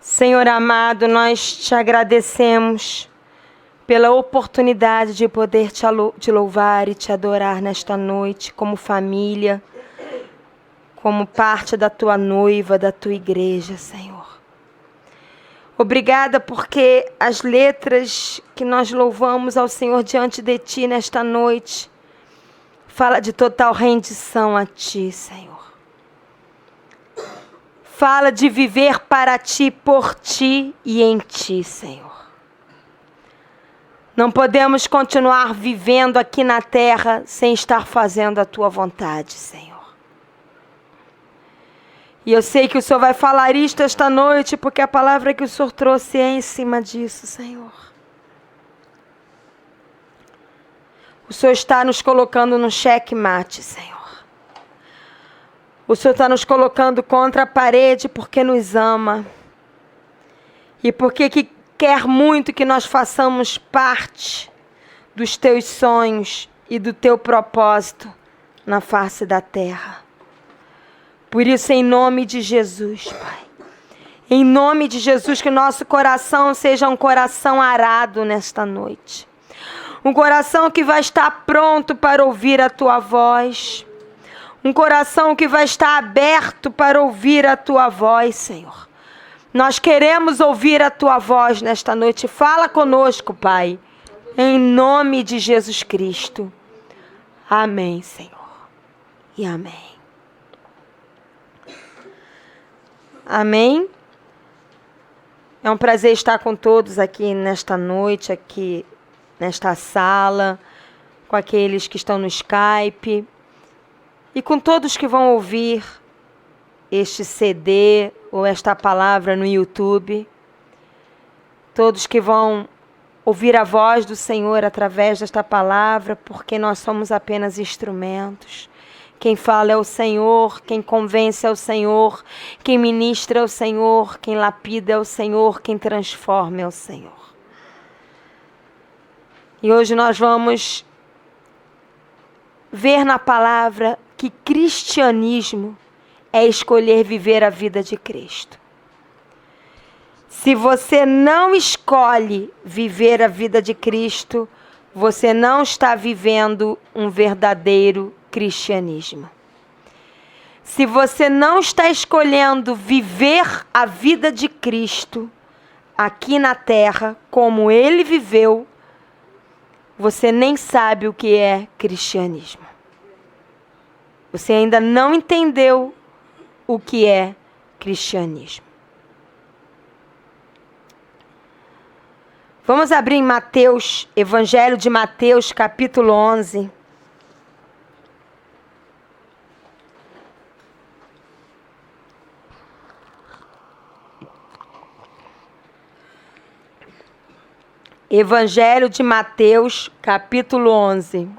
Senhor amado, nós te agradecemos pela oportunidade de poder te louvar e te adorar nesta noite, como família, como parte da tua noiva, da tua igreja, Senhor. Obrigada porque as letras que nós louvamos ao Senhor diante de ti nesta noite fala de total rendição a ti, Senhor. Fala de viver para ti, por ti e em ti, Senhor. Não podemos continuar vivendo aqui na terra sem estar fazendo a tua vontade, Senhor. E eu sei que o Senhor vai falar isto esta noite, porque a palavra que o Senhor trouxe é em cima disso, Senhor. O Senhor está nos colocando no xeque-mate, Senhor. O Senhor está nos colocando contra a parede porque nos ama. E porque quer muito que nós façamos parte dos teus sonhos e do teu propósito na face da terra. Por isso, em nome de Jesus, Pai. Em nome de Jesus, que nosso coração seja um coração arado nesta noite. Um coração que vai estar pronto para ouvir a tua voz. Um coração que vai estar aberto para ouvir a tua voz, Senhor. Nós queremos ouvir a tua voz nesta noite. Fala conosco, Pai. Em nome de Jesus Cristo. Amém, Senhor. E amém. Amém. É um prazer estar com todos aqui nesta noite, aqui nesta sala, com aqueles que estão no Skype. E com todos que vão ouvir este CD ou esta palavra no YouTube, todos que vão ouvir a voz do Senhor através desta palavra, porque nós somos apenas instrumentos. Quem fala é o Senhor, quem convence é o Senhor, quem ministra é o Senhor, quem lapida é o Senhor, quem transforma é o Senhor. E hoje nós vamos ver na palavra que cristianismo é escolher viver a vida de Cristo. Se você não escolhe viver a vida de Cristo, você não está vivendo um verdadeiro cristianismo. Se você não está escolhendo viver a vida de Cristo aqui na terra, como Ele viveu, você nem sabe o que é cristianismo. Você ainda não entendeu o que é cristianismo. Vamos abrir em Mateus, Evangelho de Mateus, capítulo 11. Evangelho de Mateus, capítulo 11.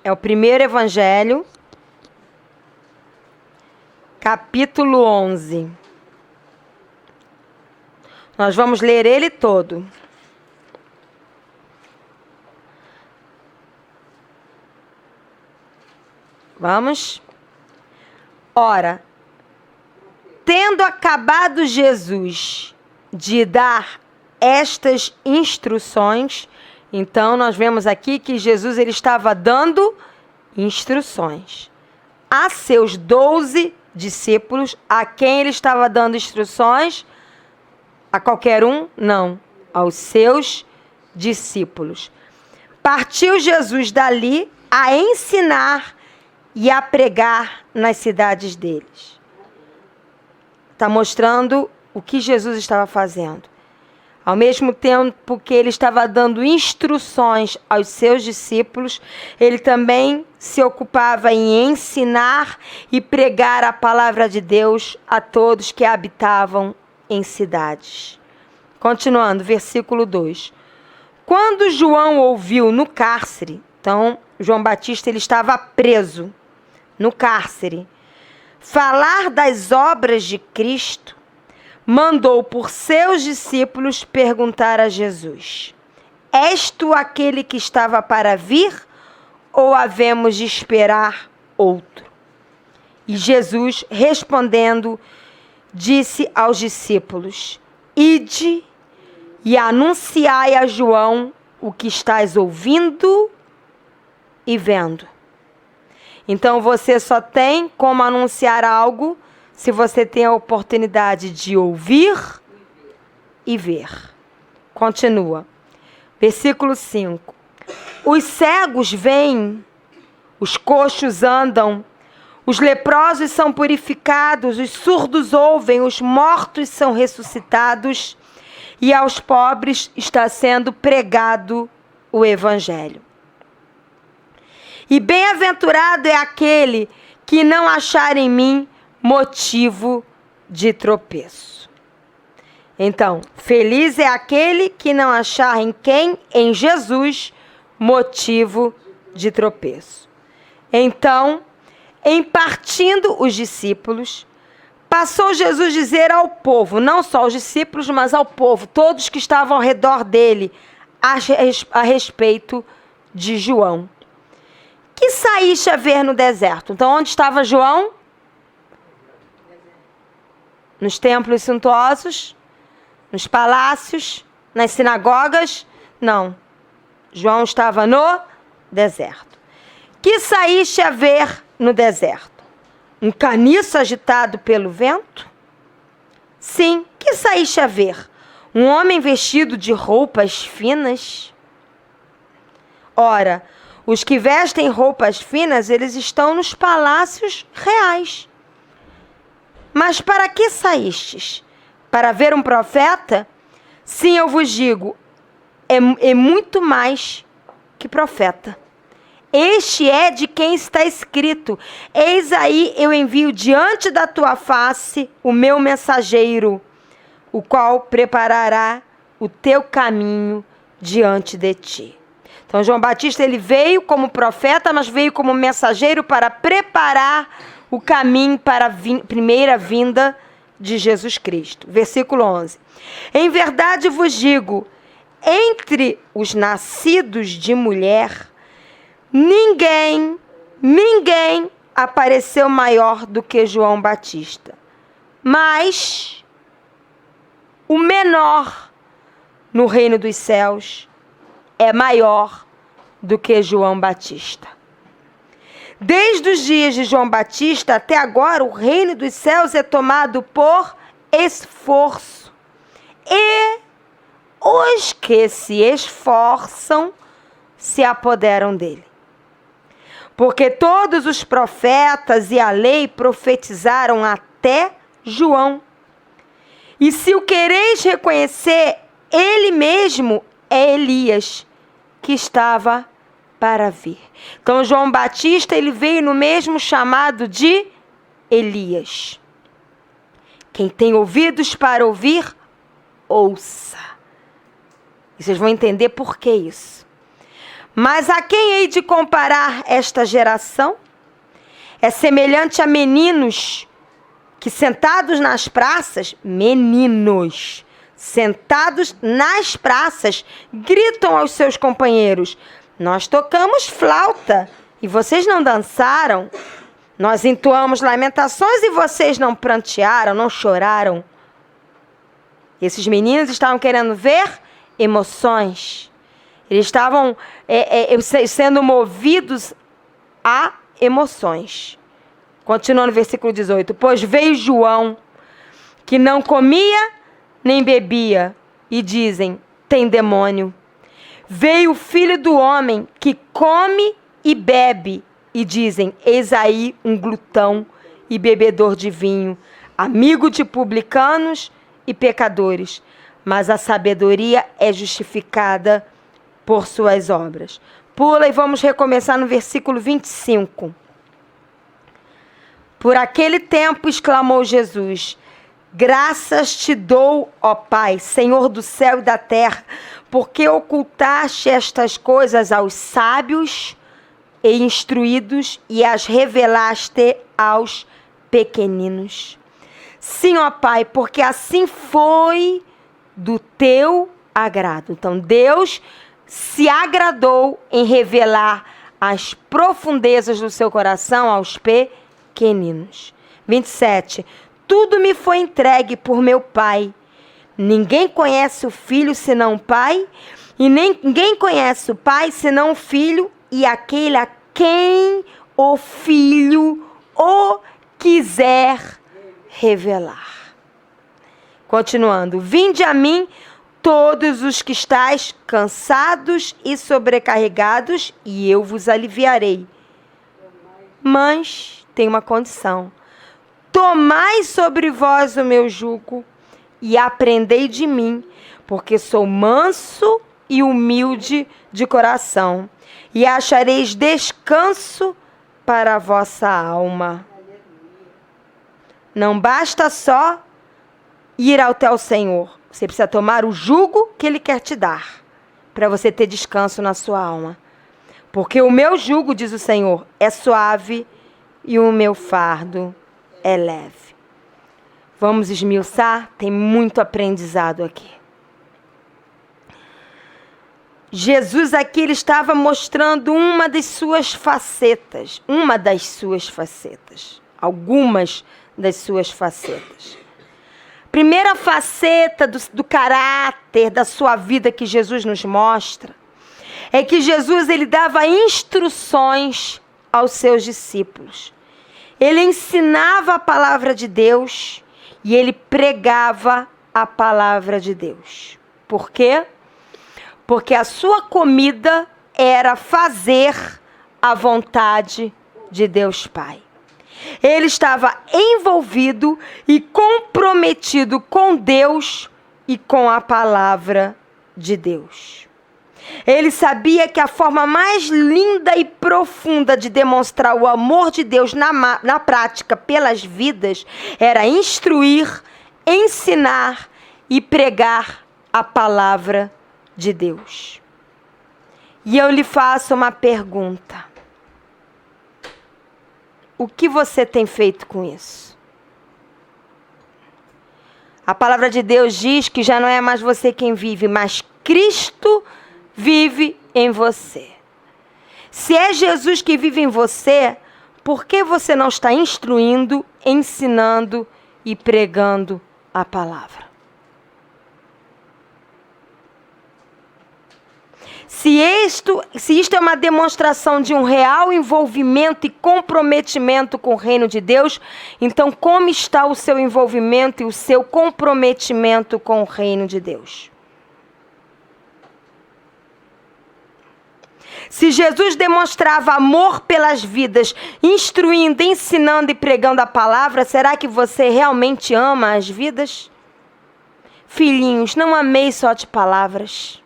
É o primeiro evangelho, capítulo 11. Nós vamos ler ele todo. Vamos? Ora, tendo acabado Jesus de dar estas instruções, então nós vemos aqui que Jesus ele estava dando instruções a seus 12 discípulos. A quem ele estava dando instruções? A qualquer um? Não, aos seus discípulos. Partiu Jesus dali a ensinar e a pregar nas cidades deles. Está mostrando o que Jesus estava fazendo. Ao mesmo tempo que ele estava dando instruções aos seus discípulos, ele também se ocupava em ensinar e pregar a palavra de Deus a todos que habitavam em cidades. Continuando, versículo 2. Quando João ouviu no cárcere, então João Batista ele estava preso no cárcere, falar das obras de Cristo, mandou por seus discípulos perguntar a Jesus: És tu aquele que estava para vir ou havemos de esperar outro? E Jesus, respondendo, disse aos discípulos: Ide e anunciai a João o que estás ouvindo e vendo. Então você só tem como anunciar algo se você tem a oportunidade de ouvir e ver. Continua. Versículo 5. Os cegos veem, os coxos andam, os leprosos são purificados, os surdos ouvem, os mortos são ressuscitados, e aos pobres está sendo pregado o Evangelho. E bem-aventurado é aquele que não achar em mim motivo de tropeço. Então, feliz é aquele que não achar em quem? Em Jesus, motivo de tropeço. Então, em partindo os discípulos, passou Jesus a dizer ao povo, não só aos discípulos, mas ao povo, todos que estavam ao redor dele, a respeito de João. Que saíste a ver no deserto? Então, onde estava João? Nos templos suntuosos? Nos palácios? Nas sinagogas? Não. João estava no deserto. Que saíste a ver no deserto? Um caniço agitado pelo vento? Sim. Que saíste a ver? Um homem vestido de roupas finas? Ora, os que vestem roupas finas, eles estão nos palácios reais. Mas para que saístes? Para ver um profeta? Sim, eu vos digo, é muito mais que profeta. Este é de quem está escrito: Eis aí eu envio diante da tua face o meu mensageiro, o qual preparará o teu caminho diante de ti. Então, João Batista, ele veio como profeta, mas veio como mensageiro para preparar o caminho para a primeira vinda de Jesus Cristo. Versículo 11. Em verdade vos digo, entre os nascidos de mulher, ninguém apareceu maior do que João Batista. Mas o menor no reino dos céus é maior do que João Batista. Desde os dias de João Batista até agora, o reino dos céus é tomado por esforço. E os que se esforçam se apoderam dele. Porque todos os profetas e a lei profetizaram até João. E se o quereis reconhecer, ele mesmo é Elias, que estava para vir. Então, João Batista, ele veio no mesmo chamado de Elias. Quem tem ouvidos para ouvir, ouça. E vocês vão entender por que isso. Mas a quem hei de comparar esta geração? É semelhante a meninos que sentados nas praças, meninos, sentados nas praças, gritam aos seus companheiros: nós tocamos flauta e vocês não dançaram. Nós entoamos lamentações e vocês não prantearam, não choraram. Esses meninos estavam querendo ver emoções. Eles estavam sendo movidos a emoções. Continua no versículo 18. Pois veio João, que não comia nem bebia, e dizem: tem demônio. Veio o Filho do Homem, que come e bebe, e dizem: eis aí um glutão e bebedor de vinho, amigo de publicanos e pecadores. Mas a sabedoria é justificada por suas obras. Pula e vamos recomeçar no versículo 25. Por aquele tempo exclamou Jesus: graças te dou, ó Pai, Senhor do céu e da terra, porque ocultaste estas coisas aos sábios e instruídos e as revelaste aos pequeninos. Sim, ó Pai, porque assim foi do teu agrado. Então, Deus se agradou em revelar as profundezas do seu coração aos pequeninos. 27. Tudo me foi entregue por meu Pai. Ninguém conhece o Filho senão o Pai, e ninguém conhece o Pai senão o Filho e aquele a quem o Filho o quiser revelar. Continuando. Vinde a mim todos os que estáis cansados e sobrecarregados, e eu vos aliviarei. Mas tem uma condição. Tomai sobre vós o meu jugo e aprendei de mim, porque sou manso e humilde de coração, e achareis descanso para a vossa alma. Não basta só ir até o Senhor. Você precisa tomar o jugo que Ele quer te dar, para você ter descanso na sua alma. Porque o meu jugo, diz o Senhor, é suave e o meu fardo é leve. Vamos esmiuçar? Tem muito aprendizado aqui. Jesus aqui ele estava mostrando uma das suas facetas. Algumas das suas facetas. Primeira faceta do caráter da sua vida que Jesus nos mostra é que Jesus ele dava instruções aos seus discípulos. Ele ensinava a palavra de Deus e ele pregava a palavra de Deus. Por quê? Porque a sua comida era fazer a vontade de Deus Pai. Ele estava envolvido e comprometido com Deus e com a palavra de Deus. Ele sabia que a forma mais linda e profunda de demonstrar o amor de Deus na prática pelas vidas era instruir, ensinar e pregar a palavra de Deus. E eu lhe faço uma pergunta. O que você tem feito com isso? A palavra de Deus diz que já não é mais você quem vive, mas Cristo vive em você. Se é Jesus que vive em você, por que você não está instruindo, ensinando e pregando a palavra? Se isto é uma demonstração de um real envolvimento e comprometimento com o reino de Deus, então como está o seu envolvimento e o seu comprometimento com o reino de Deus? Se Jesus demonstrava amor pelas vidas, instruindo, ensinando e pregando a palavra, será que você realmente ama as vidas? Filhinhos, não ameis só de palavras.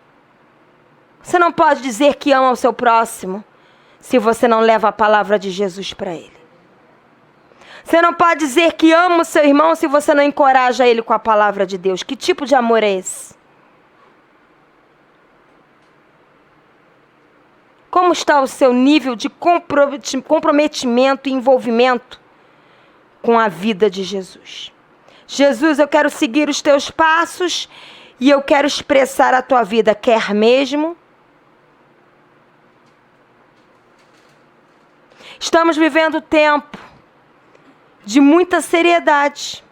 Você não pode dizer que ama o seu próximo se você não leva a palavra de Jesus para ele. Você não pode dizer que ama o seu irmão se você não encoraja ele com a palavra de Deus. Que tipo de amor é esse? Como está o seu nível de comprometimento e envolvimento com a vida de Jesus? Jesus, eu quero seguir os teus passos e eu quero expressar a tua vida. Quer mesmo? Estamos vivendo tempo de muita seriedade.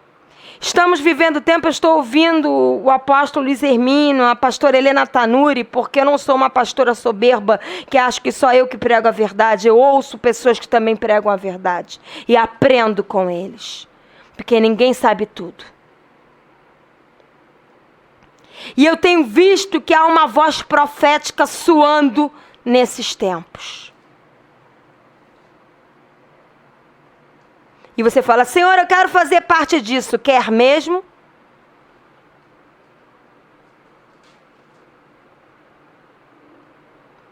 Estamos vivendo tempo, eu estou ouvindo o apóstolo Luiz Hermínio, a pastora Helena Tanuri, porque eu não sou uma pastora soberba que acho que só eu que prego a verdade. Eu ouço pessoas que também pregam a verdade e aprendo com eles, porque ninguém sabe tudo. E eu tenho visto que há uma voz profética soando nesses tempos. E você fala, Senhor, eu quero fazer parte disso. Quer mesmo?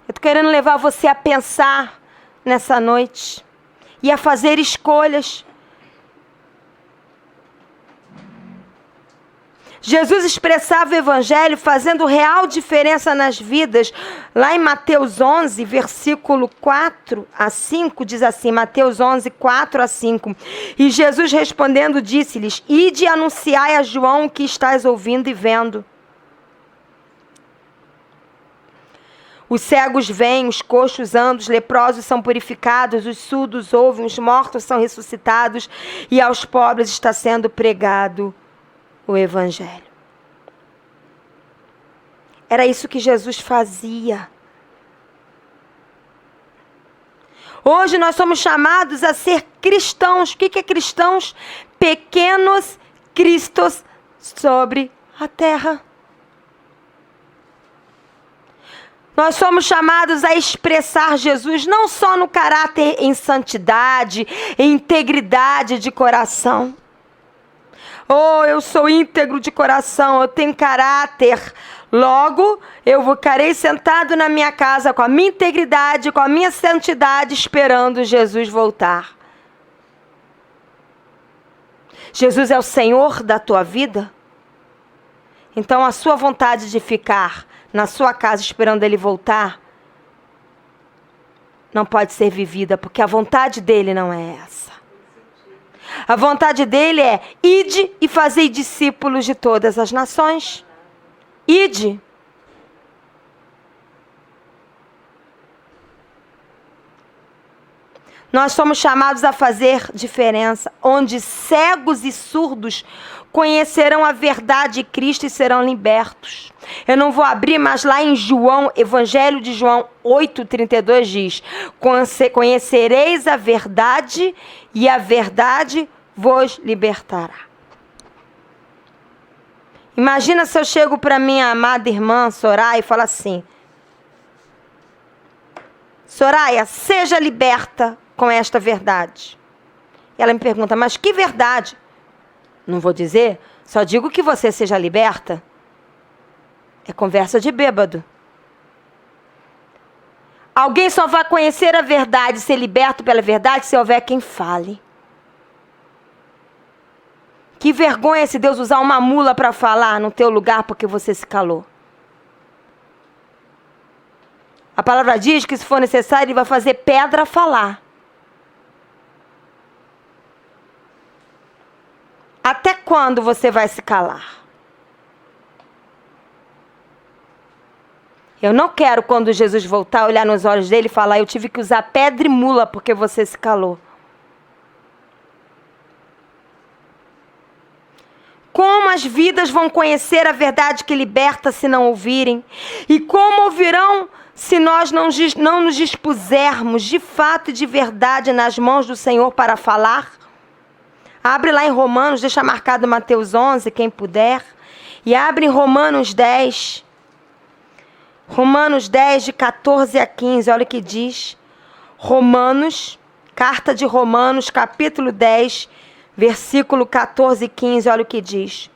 Eu estou querendo levar você a pensar nessa noite e a fazer escolhas. Jesus expressava o evangelho fazendo real diferença nas vidas. Lá em Mateus 11, versículo 4 a 5, diz assim, Mateus 11, 4 a 5. E Jesus respondendo disse-lhes, ide e anunciai a João o que estás ouvindo e vendo. Os cegos veem, os coxos andam, os leprosos são purificados, os surdos ouvem, os mortos são ressuscitados e aos pobres está sendo pregado o Evangelho. Era isso que Jesus fazia. Hoje nós somos chamados a ser cristãos. O que é cristãos? Pequenos cristos sobre a terra. Nós somos chamados a expressar Jesus não só no caráter em santidade, em integridade de coração. Oh, eu sou íntegro de coração, eu tenho caráter. Logo, eu ficarei sentado na minha casa com a minha integridade, com a minha santidade, esperando Jesus voltar. Jesus é o Senhor da tua vida? Então a sua vontade de ficar na sua casa esperando Ele voltar não pode ser vivida, porque a vontade dEle não é essa. A vontade dEle é: ide e fazei discípulos de todas as nações. Ide. Nós somos chamados a fazer diferença, onde cegos e surdos conhecerão a verdade de Cristo e serão libertos. Eu não vou abrir, mas lá em João, Evangelho de João 8,32 diz: conhecereis a verdade e a verdade vos libertará. Imagina se eu chego para minha amada irmã Soraya e falo assim: Soraya, seja liberta com esta verdade. Ela me pergunta: mas que verdade? Não vou dizer, só digo que você seja liberta. É conversa de bêbado. Alguém só vai conhecer a verdade, ser liberto pela verdade, se houver quem fale. Que vergonha se Deus usar uma mula para falar no teu lugar porque você se calou. A palavra diz que se for necessário, Ele vai fazer pedra falar. Até quando você vai se calar? Eu não quero, quando Jesus voltar, olhar nos olhos dele e falar: eu tive que usar pedra e mula porque você se calou. Como as vidas vão conhecer a verdade que liberta se não ouvirem? E como ouvirão se nós não nos dispusermos de fato e de verdade nas mãos do Senhor para falar? Abre lá em Romanos, deixa marcado Mateus 11, quem puder. E abre em Romanos 10. Romanos 10, de 14 a 15, olha o que diz. Romanos, carta de Romanos, capítulo 10, versículo 14 e 15, olha o que diz.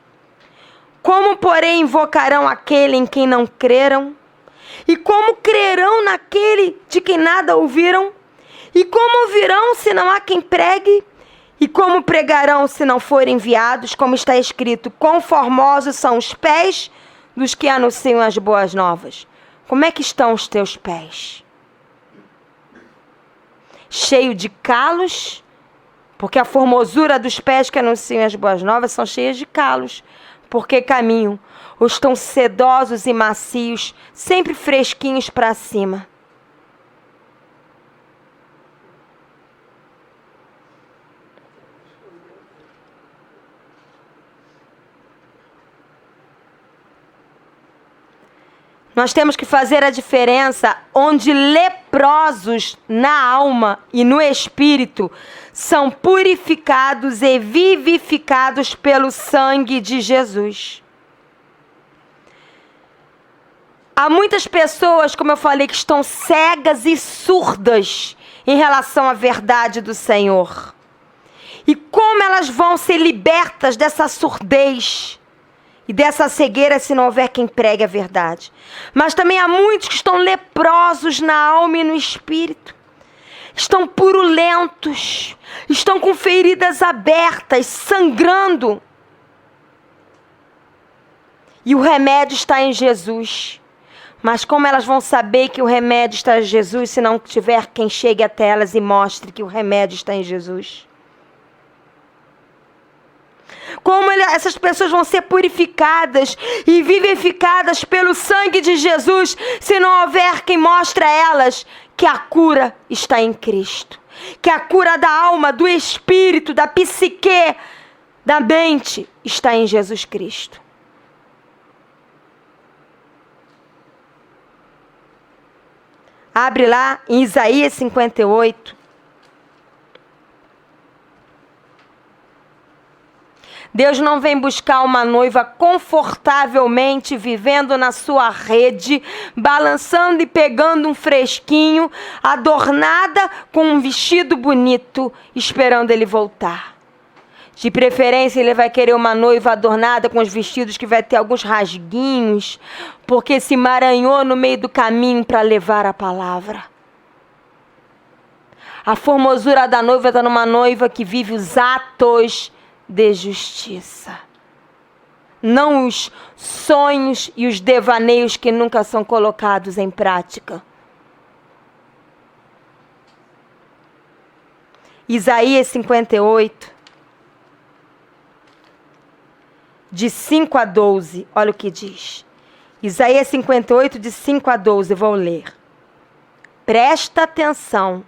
Como, porém, invocarão aquele em quem não creram? E como crerão naquele de quem nada ouviram? E como ouvirão se não há quem pregue? E como pregarão se não forem enviados? Como está escrito: quão formosos são os pés dos que anunciam as boas novas. Como é que estão os teus pés? Cheio de calos? Porque a formosura dos pés que anunciam as boas novas são cheias de calos. Porque caminham, ou estão sedosos e macios, sempre fresquinhos para cima. Nós temos que fazer a diferença onde leprosos na alma e no espírito são purificados e vivificados pelo sangue de Jesus. Há muitas pessoas, como eu falei, que estão cegas e surdas em relação à verdade do Senhor. E como elas vão ser libertas dessa surdez e dessa cegueira se não houver quem pregue a verdade? Mas também há muitos que estão leprosos na alma e no espírito. Estão purulentos, estão com feridas abertas, sangrando. E o remédio está em Jesus. Mas como elas vão saber que o remédio está em Jesus se não tiver quem chegue até elas e mostre que o remédio está em Jesus? como essas pessoas vão ser purificadas e vivificadas pelo sangue de Jesus, se não houver quem mostre a elas que a cura está em Cristo, que a cura da alma, do espírito, da psique, da mente está em Jesus Cristo. Abre lá em Isaías 58. Deus não vem buscar uma noiva confortavelmente vivendo na sua rede, balançando e pegando um fresquinho, adornada com um vestido bonito, esperando ele voltar. De preferência, ele vai querer uma noiva adornada com os vestidos que vai ter alguns rasguinhos, porque se emaranhou no meio do caminho para levar a palavra. A formosura da noiva está numa noiva que vive os atos de justiça, não os sonhos e os devaneios que nunca são colocados em prática. Isaías 58, de 5 a 12, olha o que diz. Isaías 58, de 5 a 12, vou ler. Presta atenção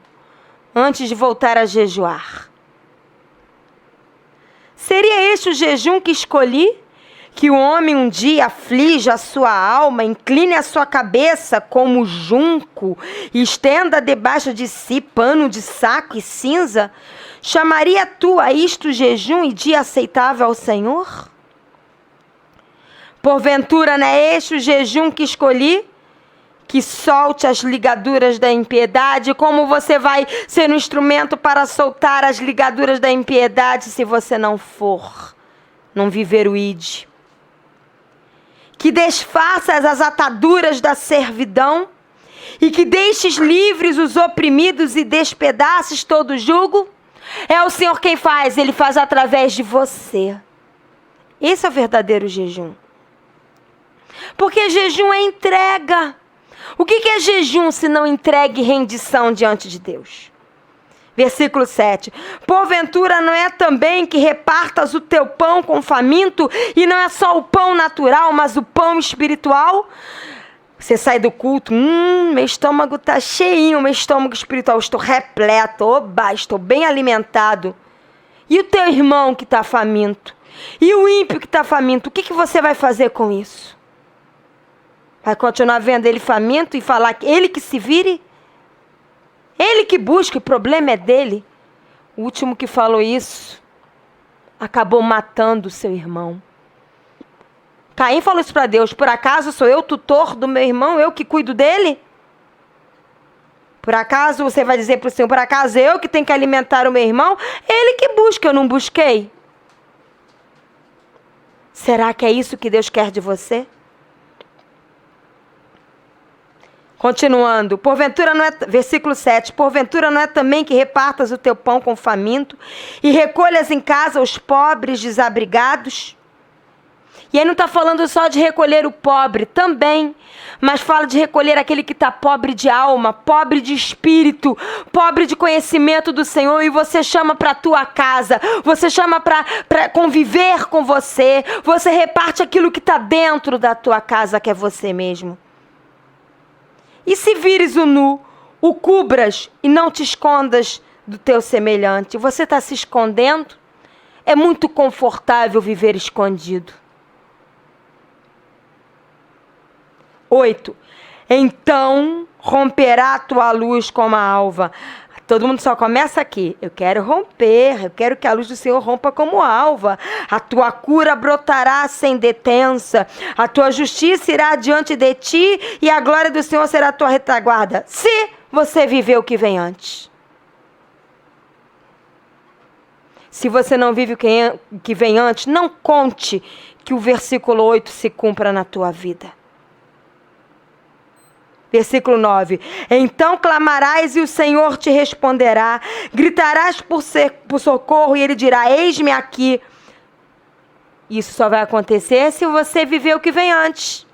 antes de voltar a jejuar. Seria este o jejum que escolhi? Que o homem um dia aflija a sua alma, incline a sua cabeça como junco, e estenda debaixo de si pano de saco e cinza? Chamaria tu a isto jejum e dia aceitável ao Senhor? Porventura não é este o jejum que escolhi? Que solte as ligaduras da impiedade. Como você vai ser um instrumento para soltar as ligaduras da impiedade se você não viver o ide? Que desfaças as ataduras da servidão e que deixes livres os oprimidos e despedaces todo o jugo? É o Senhor quem faz, Ele faz através de você. Esse é o verdadeiro jejum. Porque jejum é entrega. O que é jejum se não entrega e rendição diante de Deus? Versículo 7. Porventura não é também que repartas o teu pão com o faminto, e não é só o pão natural, mas o pão espiritual? Você sai do culto, meu estômago está cheinho, meu estômago espiritual, estou repleto, oba, estou bem alimentado. E o teu irmão que está faminto? E o ímpio que está faminto? O que você vai fazer com isso? Vai continuar vendo ele faminto e falar que ele que se vire? Ele que busca, o problema é dele. O último que falou isso acabou matando o seu irmão. Caim falou isso para Deus: por acaso sou eu tutor do meu irmão, eu que cuido dele? Por acaso você vai dizer para o Senhor: por acaso eu que tenho que alimentar o meu irmão? Ele que busca, eu não busquei. Será que é isso que Deus quer de você? Continuando, porventura não é, versículo 7, porventura não é também que repartas o teu pão com o faminto e recolhas em casa os pobres desabrigados? E aí não está falando só de recolher o pobre, também, mas fala de recolher aquele que está pobre de alma, pobre de espírito, pobre de conhecimento do Senhor, e você chama para a tua casa, você chama para conviver com você, você reparte aquilo que está dentro da tua casa, que é você mesmo. E se vires o nu, o cubras e não te escondas do teu semelhante? Você está se escondendo? É muito confortável viver escondido. 8. Então romperá a tua luz como a alva. Todo mundo só começa aqui. Eu quero romper, eu quero que a luz do Senhor rompa como alva. A tua cura brotará sem detença. A tua justiça irá diante de ti e a glória do Senhor será a tua retaguarda. Se você viver o que vem antes. Se você não vive o que vem antes, não conte que o versículo 8 se cumpra na tua vida. Versículo 9. Então clamarás e o Senhor te responderá. Gritarás por socorro e Ele dirá: eis-me aqui. Isso só vai acontecer se você viver o que vem antes.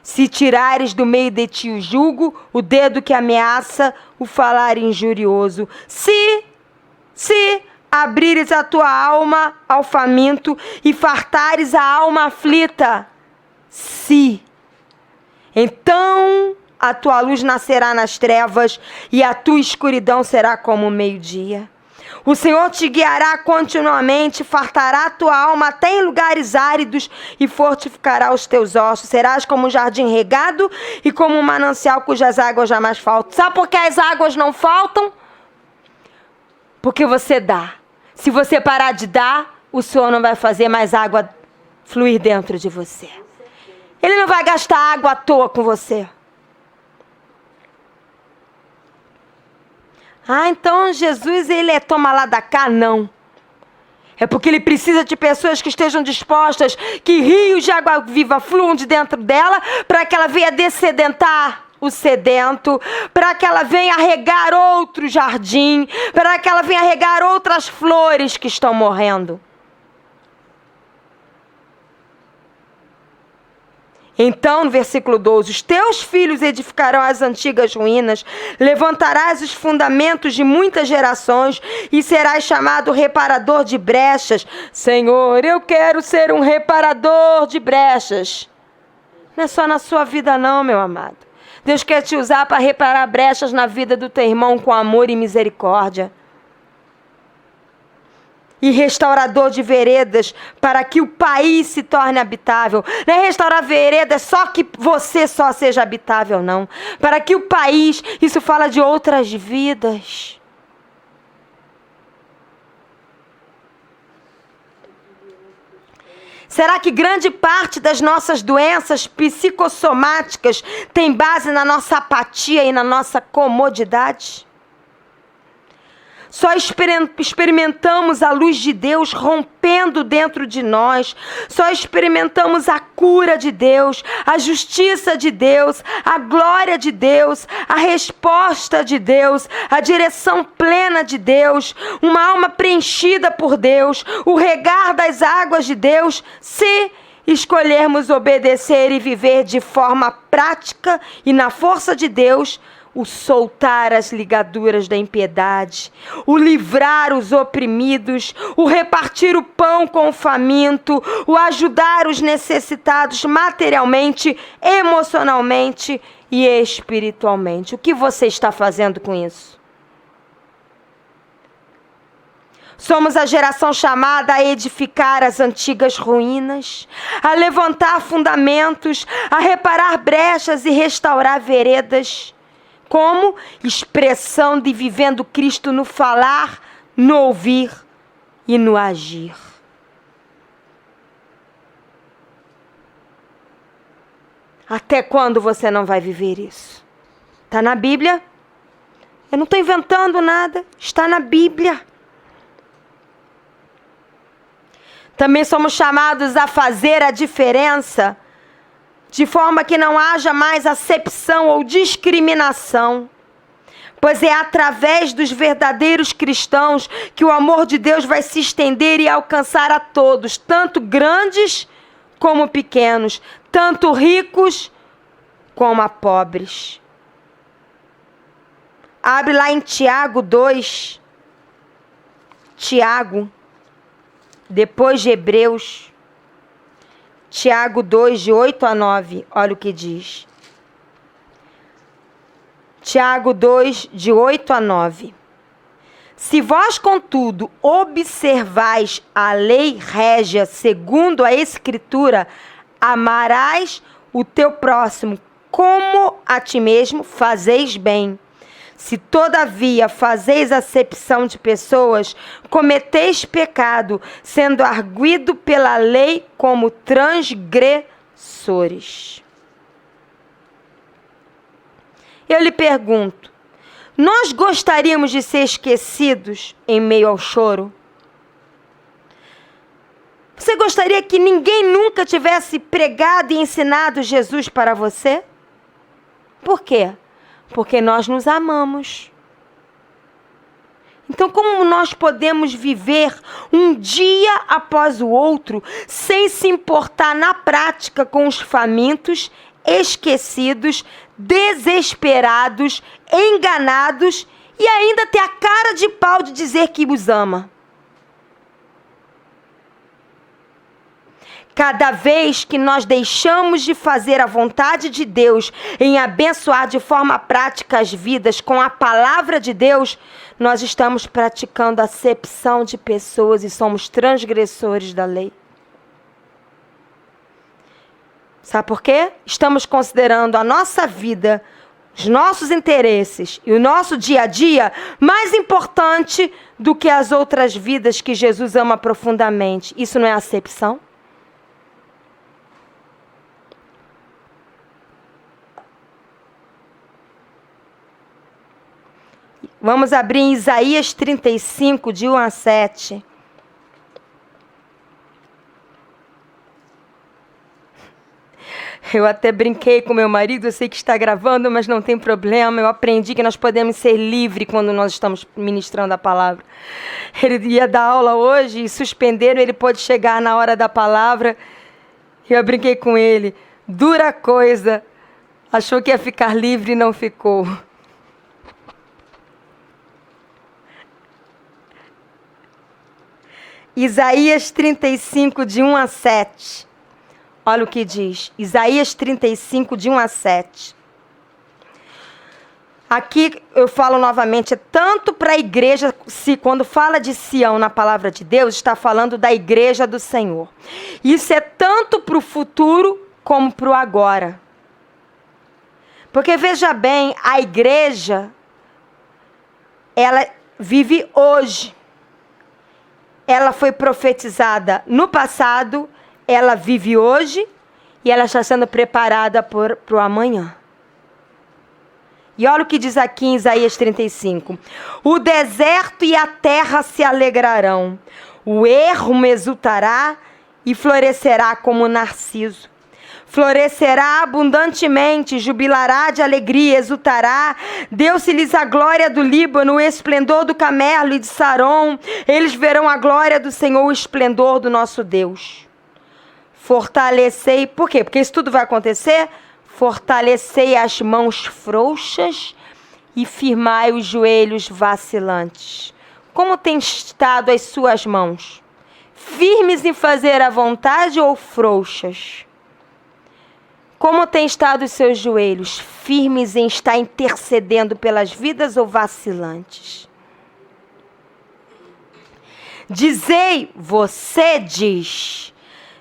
Se tirares do meio de ti o jugo, o dedo que ameaça, o falar injurioso. Se abrires a tua alma ao faminto e fartares a alma aflita. Se. Então a tua luz nascerá nas trevas e a tua escuridão será como o meio-dia. O Senhor te guiará continuamente, fartará a tua alma até em lugares áridos e fortificará os teus ossos. Serás como um jardim regado e como um manancial cujas águas jamais faltam. Sabe por que as águas não faltam? Porque você dá. Se você parar de dar, o Senhor não vai fazer mais água fluir dentro de você. Ele não vai gastar água à toa com você. Ah, então Jesus, ele é toma lá da cá? Não. É porque ele precisa de pessoas que estejam dispostas, que rios de água viva fluam de dentro dela, para que ela venha dessedentar o sedento, para que ela venha regar outro jardim, para que ela venha regar outras flores que estão morrendo. Então, no versículo 12, os teus filhos edificarão as antigas ruínas, levantarás os fundamentos de muitas gerações e serás chamado reparador de brechas. Senhor, eu quero ser um reparador de brechas. Não é só na sua vida não, meu amado. Deus quer te usar para reparar brechas na vida do teu irmão com amor e misericórdia. E restaurador de veredas para que o país se torne habitável. Não é restaurar veredas só que você só seja habitável, não. Para que o país, isso fala de outras vidas. Será que grande parte das nossas doenças psicossomáticas tem base na nossa apatia e na nossa comodidade? Só experimentamos a luz de Deus rompendo dentro de nós. Só experimentamos a cura de Deus, a justiça de Deus, a glória de Deus, a resposta de Deus, a direção plena de Deus, uma alma preenchida por Deus, o regar das águas de Deus, se escolhermos obedecer e viver de forma prática e na força de Deus, o soltar as ligaduras da impiedade, o livrar os oprimidos, o repartir o pão com o faminto, o ajudar os necessitados materialmente, emocionalmente e espiritualmente. O que você está fazendo com isso? Somos a geração chamada a edificar as antigas ruínas, a levantar fundamentos, a reparar brechas e restaurar veredas. Como expressão de vivendo Cristo no falar, no ouvir e no agir. Até quando você não vai viver isso? Está na Bíblia? Eu não estou inventando nada, está na Bíblia. Também somos chamados a fazer a diferença, de forma que não haja mais acepção ou discriminação. Pois é através dos verdadeiros cristãos que o amor de Deus vai se estender e alcançar a todos, tanto grandes como pequenos, tanto ricos como a pobres. Abre lá em Tiago 2. Tiago, depois de Hebreus. Tiago 2, de 8 a 9, olha o que diz. Tiago 2, de 8 a 9. Se vós, contudo, observais a lei régia segundo a Escritura, amarás o teu próximo como a ti mesmo, fazeis bem. Se todavia fazeis acepção de pessoas, cometeis pecado, sendo arguido pela lei como transgressores. Eu lhe pergunto, nós gostaríamos de ser esquecidos em meio ao choro? Você gostaria que ninguém nunca tivesse pregado e ensinado Jesus para você? Por quê? Porque nós nos amamos. Então, como nós podemos viver um dia após o outro, sem se importar na prática com os famintos, esquecidos, desesperados, enganados e ainda ter a cara de pau de dizer que os ama? Cada vez que nós deixamos de fazer a vontade de Deus em abençoar de forma prática as vidas com a palavra de Deus, nós estamos praticando acepção de pessoas e somos transgressores da lei. Sabe por quê? Estamos considerando a nossa vida, os nossos interesses e o nosso dia a dia mais importante do que as outras vidas que Jesus ama profundamente. Isso não é acepção? Vamos abrir em Isaías 35, de 1 a 7. Eu até brinquei com meu marido, eu sei que está gravando, mas não tem problema. Eu aprendi que nós podemos ser livres quando nós estamos ministrando a palavra. Ele ia dar aula hoje e suspenderam, ele pôde chegar na hora da palavra. Eu brinquei com ele. Dura coisa. Achou que ia ficar livre e não ficou. Isaías 35, de 1 a 7. Olha o que diz. Isaías 35, de 1 a 7. Aqui eu falo novamente, é tanto para a igreja, se quando fala de Sião na palavra de Deus, está falando da igreja do Senhor. Isso é tanto para o futuro como para o agora. Porque veja bem, a igreja, ela vive hoje. Ela foi profetizada no passado, ela vive hoje e ela está sendo preparada para o amanhã. E olha o que diz aqui em Isaías 35. O deserto e a terra se alegrarão, o ermo exultará e florescerá como narciso. Florescerá abundantemente, jubilará de alegria, exultará. Deu-se-lhes a glória do Líbano, o esplendor do Carmelo e de Saron. Eles verão a glória do Senhor, o esplendor do nosso Deus. Fortalecei, por quê? Porque isso tudo vai acontecer. Fortalecei as mãos frouxas e firmai os joelhos vacilantes. Como têm estado as suas mãos? Firmes em fazer a vontade ou frouxas? Como têm estado os seus joelhos? Firmes em estar intercedendo pelas vidas ou vacilantes? Dizei, você diz,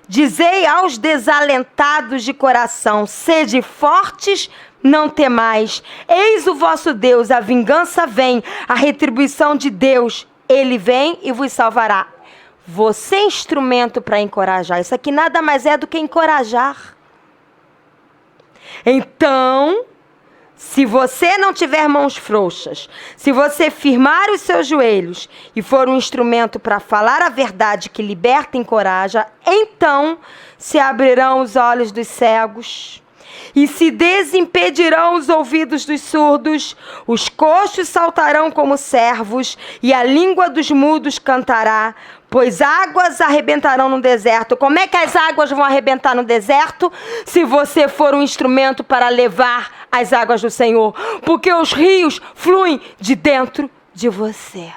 dizei aos desalentados de coração, sede fortes, não temais. Eis o vosso Deus, a vingança vem, a retribuição de Deus, ele vem e vos salvará. Você é instrumento para encorajar. Isso aqui nada mais é do que encorajar. Então, se você não tiver mãos frouxas, se você firmar os seus joelhos e for um instrumento para falar a verdade que liberta e encoraja, então se abrirão os olhos dos cegos e se desimpedirão os ouvidos dos surdos, os coxos saltarão como servos e a língua dos mudos cantará, pois águas arrebentarão no deserto. Como é que as águas vão arrebentar no deserto? Se você for um instrumento para levar as águas do Senhor. Porque os rios fluem de dentro de você.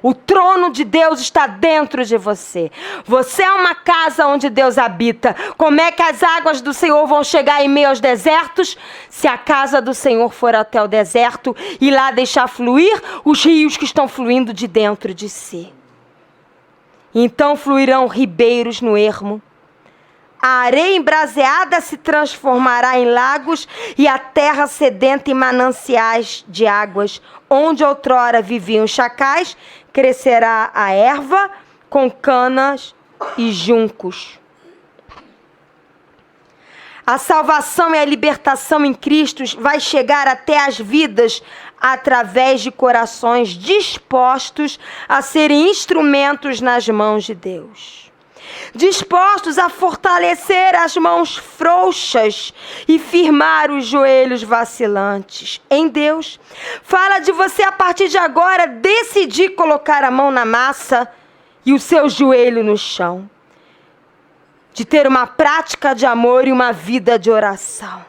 O trono de Deus está dentro de você. Você é uma casa onde Deus habita. Como é que as águas do Senhor vão chegar em meio aos desertos? Se a casa do Senhor for até o deserto e lá deixar fluir os rios que estão fluindo de dentro de si. Então fluirão ribeiros no ermo. A areia embraseada se transformará em lagos e a terra sedenta em mananciais de águas. Onde outrora viviam chacais, crescerá a erva com canas e juncos. A salvação e a libertação em Cristo vai chegar até as vidas através de corações dispostos a serem instrumentos nas mãos de Deus. Dispostos a fortalecer as mãos frouxas e firmar os joelhos vacilantes em Deus. Fala de você a partir de agora decidir colocar a mão na massa e o seu joelho no chão. De ter uma prática de amor e uma vida de oração.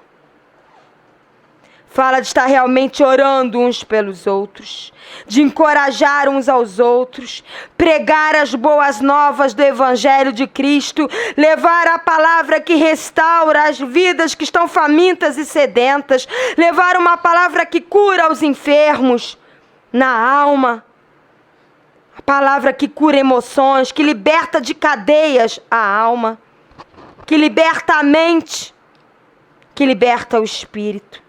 Fala de estar realmente orando uns pelos outros, de encorajar uns aos outros, pregar as boas novas do Evangelho de Cristo, levar a palavra que restaura as vidas que estão famintas e sedentas, levar uma palavra que cura os enfermos na alma, a palavra que cura emoções, que liberta de cadeias a alma, que liberta a mente, que liberta o espírito.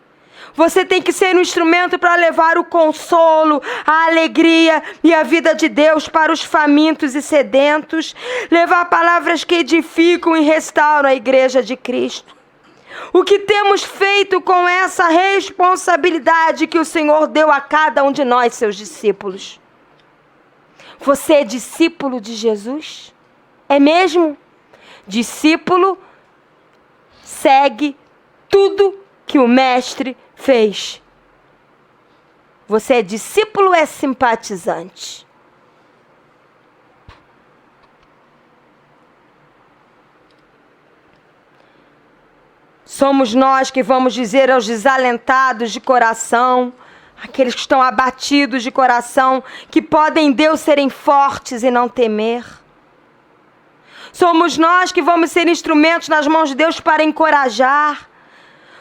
Você tem que ser um instrumento para levar o consolo, a alegria e a vida de Deus para os famintos e sedentos. Levar palavras que edificam e restauram a igreja de Cristo. O que temos feito com essa responsabilidade que o Senhor deu a cada um de nós, seus discípulos? Você é discípulo de Jesus? É mesmo? Discípulo segue tudo que o Mestre fez. Você é discípulo ou é simpatizante? Somos nós que vamos dizer aos desalentados de coração, aqueles que estão abatidos de coração, que podem em Deus serem fortes e não temer. Somos nós que vamos ser instrumentos nas mãos de Deus para encorajar.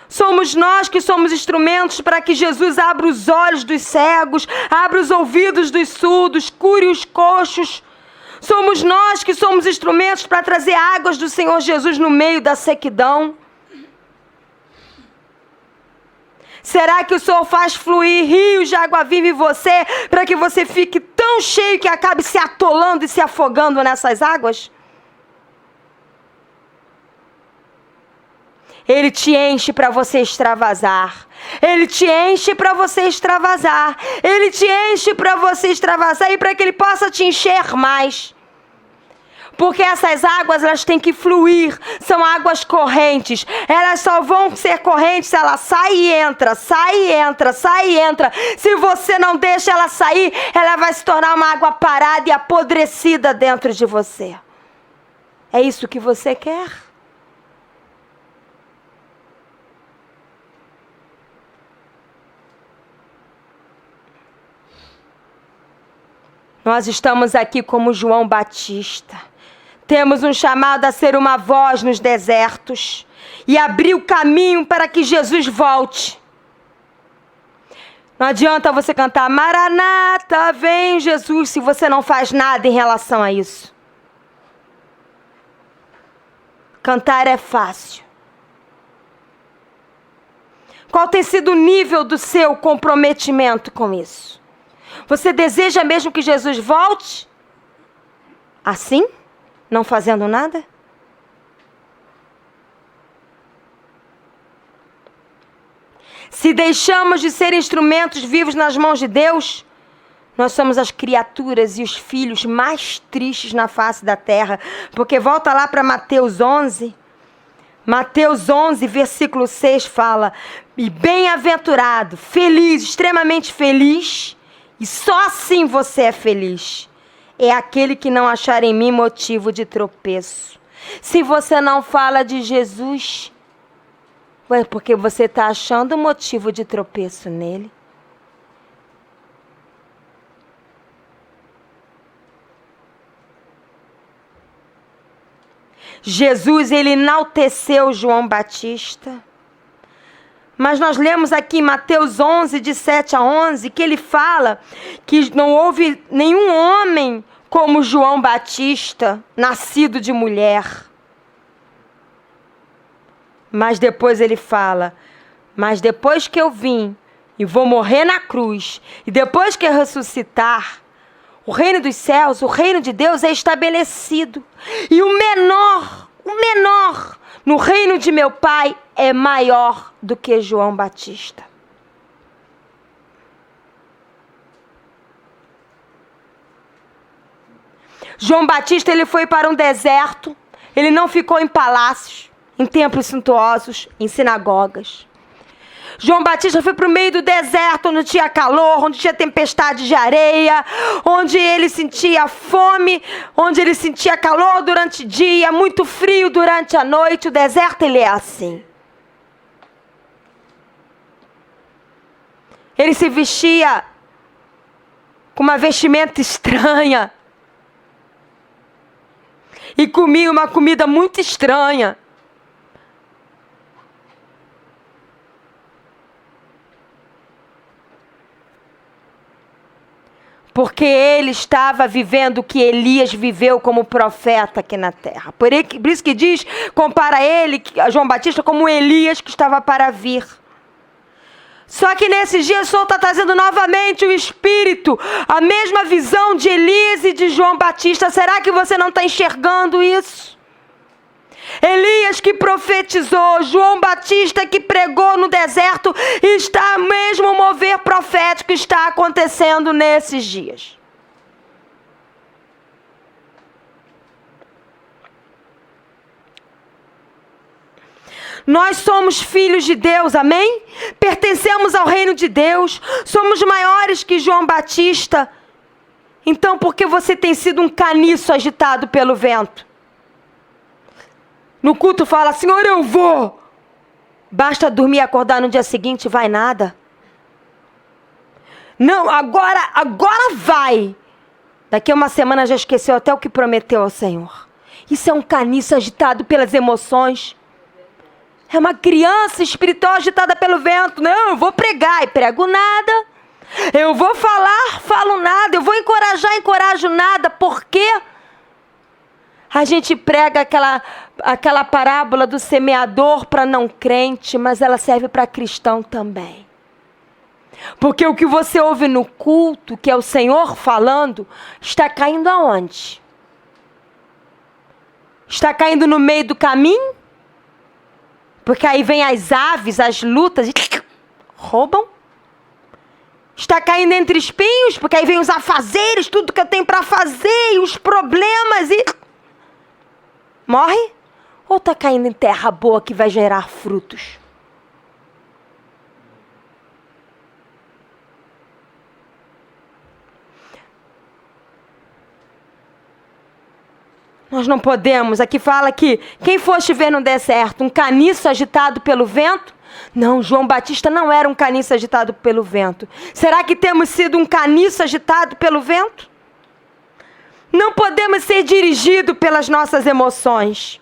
Somos nós que somos instrumentos para que Jesus abra os olhos dos cegos, abra os ouvidos dos surdos, cure os coxos. Somos nós que somos instrumentos para trazer águas do Senhor Jesus no meio da sequidão. Será que o Senhor faz fluir rios de água viva em você para que você fique tão cheio que acabe se atolando e se afogando nessas águas? Ele te enche para você extravasar. Ele te enche para você extravasar. Ele te enche para você extravasar e para que Ele possa te encher mais. Porque essas águas, elas têm que fluir. São águas correntes. Elas só vão ser correntes se ela sai e entra, sai e entra, sai e entra. Se você não deixa ela sair, ela vai se tornar uma água parada e apodrecida dentro de você. É isso que você quer? Nós estamos aqui como João Batista. Temos um chamado a ser uma voz nos desertos e abrir o caminho para que Jesus volte. Não adianta você cantar Maranata, vem Jesus, se você não faz nada em relação a isso. Cantar é fácil. Qual tem sido o nível do seu comprometimento com isso? Você deseja mesmo que Jesus volte? Assim? Não fazendo nada? Se deixamos de ser instrumentos vivos nas mãos de Deus, nós somos as criaturas e os filhos mais tristes na face da terra. Porque volta lá para Mateus 11. Mateus 11, versículo 6 fala: e bem-aventurado, feliz, extremamente feliz, e só assim você é feliz, é aquele que não achar em mim motivo de tropeço. Se você não fala de Jesus, é porque você está achando motivo de tropeço nele. Jesus, ele enalteceu João Batista. Mas nós lemos aqui em Mateus 11, de 7 a 11, que ele fala que não houve nenhum homem como João Batista, nascido de mulher. Mas depois ele fala, mas depois que eu vim e vou morrer na cruz, e depois que eu ressuscitar, o reino dos céus, o reino de Deus é estabelecido. E o menor no reino de meu Pai é maior do que João Batista. João Batista, ele foi para um deserto, ele não ficou em palácios, em templos suntuosos, em sinagogas. João Batista foi para o meio do deserto, onde tinha calor, onde tinha tempestade de areia, onde ele sentia fome, onde ele sentia calor durante o dia, muito frio durante a noite. O deserto, ele é assim. Ele se vestia com uma vestimenta estranha. E comia uma comida muito estranha. Porque ele estava vivendo o que Elias viveu como profeta aqui na terra. Por isso que diz, compara ele, João Batista, como Elias que estava para vir. Só que nesses dias o Senhor está trazendo novamente o Espírito, a mesma visão de Elias e de João Batista. Será que você não está enxergando isso? Elias que profetizou, João Batista que pregou no deserto, está mesmo o mover profético está acontecendo nesses dias. Nós somos filhos de Deus, amém? Pertencemos ao reino de Deus, somos maiores que João Batista. Então, por que você tem sido um caniço agitado pelo vento? No culto fala, Senhor, eu vou. Basta dormir e acordar no dia seguinte, vai nada. Não, agora vai. Daqui a uma semana já esqueceu até o que prometeu ao Senhor. Isso é um caniço agitado pelas emoções. É uma criança espiritual agitada pelo vento. Não, eu vou pregar e prego nada. Eu vou falar, falo nada. Eu vou encorajar, encorajo nada. Por quê? A gente prega aquela parábola do semeador para não crente, mas ela serve para cristão também. Porque o que você ouve no culto, que é o Senhor falando, está caindo aonde? Está caindo no meio do caminho? Porque aí vem as aves, as lutas e roubam. Está caindo entre espinhos, porque aí vem os afazeres, tudo que eu tenho para fazer, e os problemas e morre? Ou está caindo em terra boa que vai gerar frutos? Nós não podemos. Aqui fala que quem foste ver no deserto, um caniço agitado pelo vento? Não, João Batista não era um caniço agitado pelo vento. Será que temos sido um caniço agitado pelo vento? Não podemos ser dirigidos pelas nossas emoções.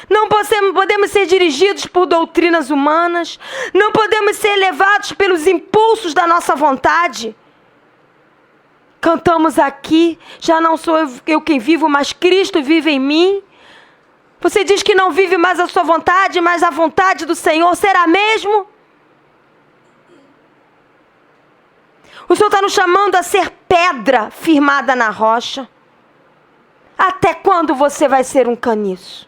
Não podemos ser dirigidos por doutrinas humanas. Não podemos ser levados pelos impulsos da nossa vontade. Cantamos aqui, já não sou eu quem vivo, mas Cristo vive em mim. Você diz que não vive mais a sua vontade, mas a vontade do Senhor, será mesmo? O Senhor está nos chamando a ser pedra firmada na rocha. Até quando você vai ser um caniço?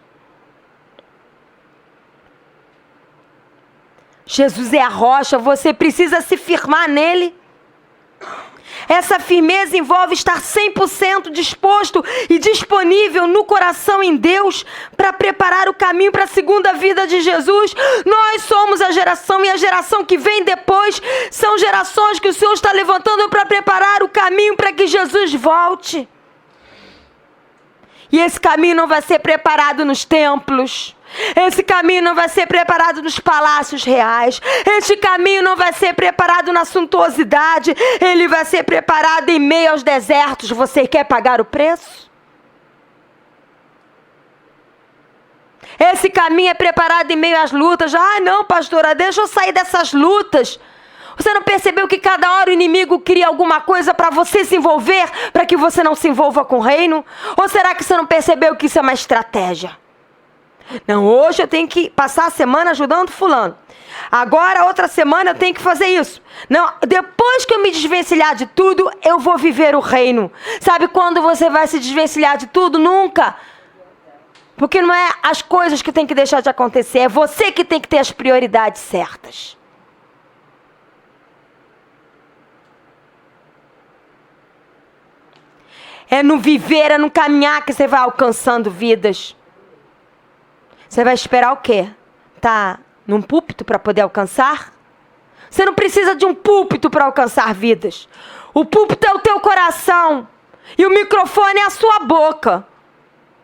Jesus é a rocha, você precisa se firmar nele. Essa firmeza envolve estar 100% disposto e disponível no coração em Deus para preparar o caminho para a segunda vida de Jesus. Nós somos a geração e a geração que vem depois são gerações que o Senhor está levantando para preparar o caminho para que Jesus volte. E esse caminho não vai ser preparado nos templos. Esse caminho não vai ser preparado nos palácios reais. Este caminho não vai ser preparado na suntuosidade. Ele vai ser preparado em meio aos desertos. Você quer pagar o preço? Esse caminho é preparado em meio às lutas. Ah, não, pastora, deixa eu sair dessas lutas. Você não percebeu que cada hora o inimigo cria alguma coisa para você se envolver, para que você não se envolva com o reino? Ou será que você não percebeu que isso é uma estratégia? Não, hoje eu tenho que passar a semana ajudando fulano. Agora, outra semana, eu tenho que fazer isso. Não, depois que eu me desvencilhar de tudo, eu vou viver o reino. Sabe quando você vai se desvencilhar de tudo? Nunca. Porque não é as coisas que tem que deixar de acontecer, é você que tem que ter as prioridades certas. É no viver, é no caminhar que você vai alcançando vidas. Você vai esperar o quê? Tá num púlpito para poder alcançar? Você não precisa de um púlpito para alcançar vidas. O púlpito é o teu coração. E o microfone é a sua boca.